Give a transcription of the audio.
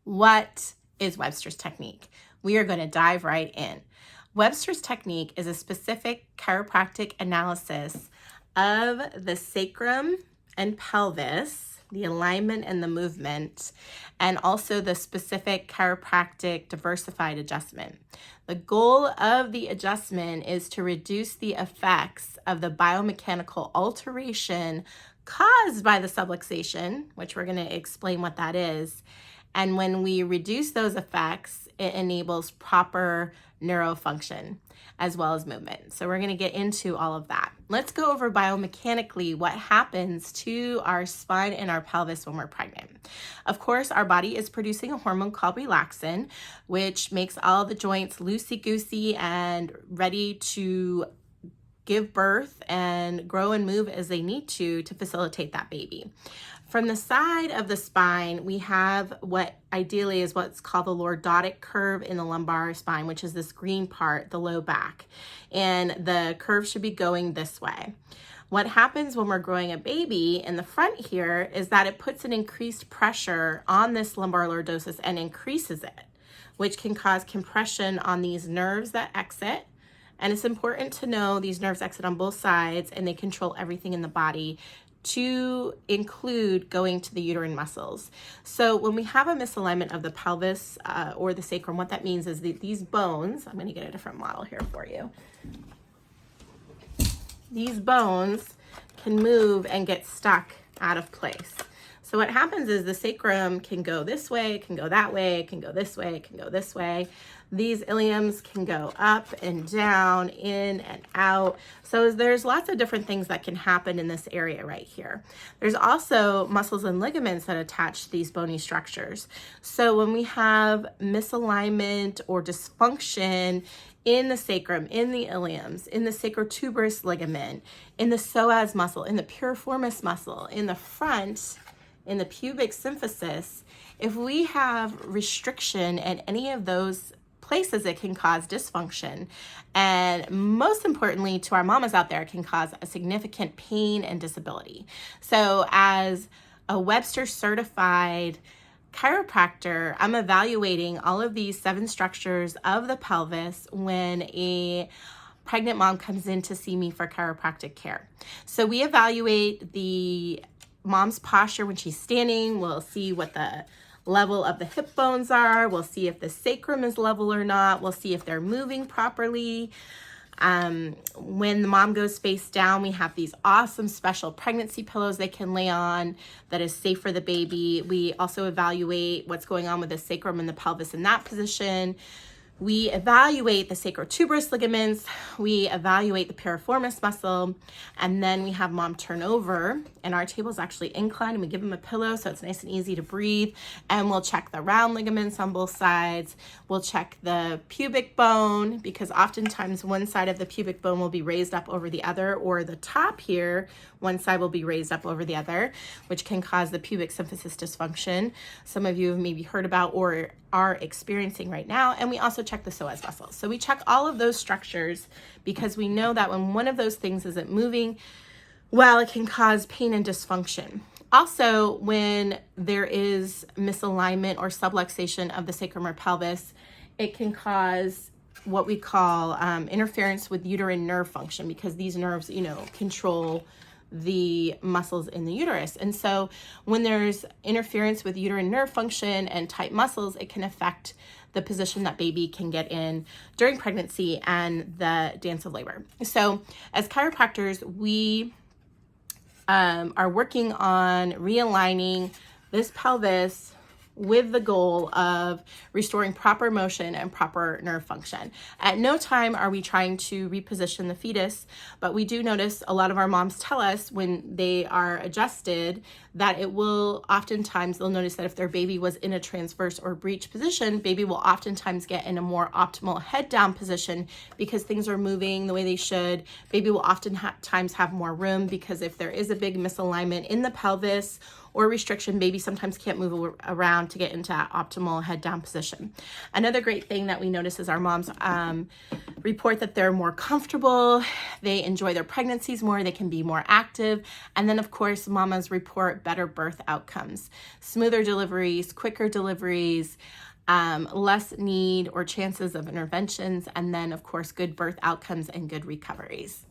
What is Webster's Technique? We are going to dive right in. Webster's Technique is a specific chiropractic analysis of the sacrum and pelvis, the alignment and the movement, and also the specific chiropractic diversified adjustment. The goal of the adjustment is to reduce the effects of the biomechanical alteration caused by the subluxation, which we're going to explain what that is. And when we reduce those effects, it enables proper neurofunction as well as movement. So we're going to get into all of that. Let's go over biomechanically what happens to our spine and our pelvis when we're pregnant. Of course, our body is producing a hormone called relaxin, which makes all the joints loosey-goosey and ready to give birth and grow and move as they need to facilitate that baby. From the side of the spine, we have what ideally is what's called the lordotic curve in the lumbar spine, which is this green part, the low back. And the curve should be going this way. What happens when we're growing a baby in the front here is that it puts an increased pressure on this lumbar lordosis and increases it, which can cause compression on these nerves that exit. And it's important to know these nerves exit on both sides and they control everything in the body, to include going to the uterine muscles. So when we have a misalignment of the pelvis or the sacrum, what that means is that these bones, I'm going to get a different model here for you. These bones can move and get stuck out of place. So what happens is the sacrum can go this way, it can go that way, it can go this way, it can go this way. These iliums can go up and down, in and out. So there's lots of different things that can happen in this area right here. There's also muscles and ligaments that attach to these bony structures. So when we have misalignment or dysfunction in the sacrum, in the iliums, in the sacrotuberous ligament, in the psoas muscle, in the piriformis muscle, in the front, in the pubic symphysis, if we have restriction at any of those places, it can cause dysfunction. And most importantly, to our mamas out there, it can cause a significant pain and disability. So as a Webster certified chiropractor, I'm evaluating all of these 7 structures of the pelvis when a pregnant mom comes in to see me for chiropractic care. So we evaluate the mom's posture when she's standing. We'll see what the level of the hip bones are. We'll see if the sacrum is level or not. We'll see if they're moving properly. When the mom goes face down, we have these awesome special pregnancy pillows they can lay on that is safe for the baby. We also evaluate what's going on with the sacrum and the pelvis in that position. We evaluate the sacrotuberous ligaments, we evaluate the piriformis muscle, and then we have mom turn over, and our table is actually inclined, and we give them a pillow so it's nice and easy to breathe, and we'll check the round ligaments on both sides. We'll check the pubic bone, because oftentimes one side of the pubic bone will be raised up over the other, or the top here, one side will be raised up over the other, which can cause the pubic symphysis dysfunction. Some of you have maybe heard about or are experiencing right now. And we also check the psoas muscle. So we check all of those structures because we know that when one of those things isn't moving well, it can cause pain and dysfunction. Also, when there is misalignment or subluxation of the sacrum or pelvis, it can cause what we call interference with uterine nerve function, because these nerves, control the muscles in the uterus. And so when there's interference with uterine nerve function and tight muscles, it can affect the position that baby can get in during pregnancy and the dance of labor. So as chiropractors, we are working on realigning this pelvis with the goal of restoring proper motion and proper nerve function. At no time are we trying to reposition the fetus, but we do notice a lot of our moms tell us when they are adjusted that it will oftentimes, they'll notice that if their baby was in a transverse or breech position, baby will oftentimes get in a more optimal head down position because things are moving the way they should. Baby will oftentimes have more room, because if there is a big misalignment in the pelvis or restriction, baby sometimes can't move around to get into that optimal head down position. Another great thing that we notice is our moms report that they're more comfortable, they enjoy their pregnancies more, they can be more active, and then of course mamas report better birth outcomes, smoother deliveries, quicker deliveries, less need or chances of interventions, and then of course good birth outcomes and good recoveries.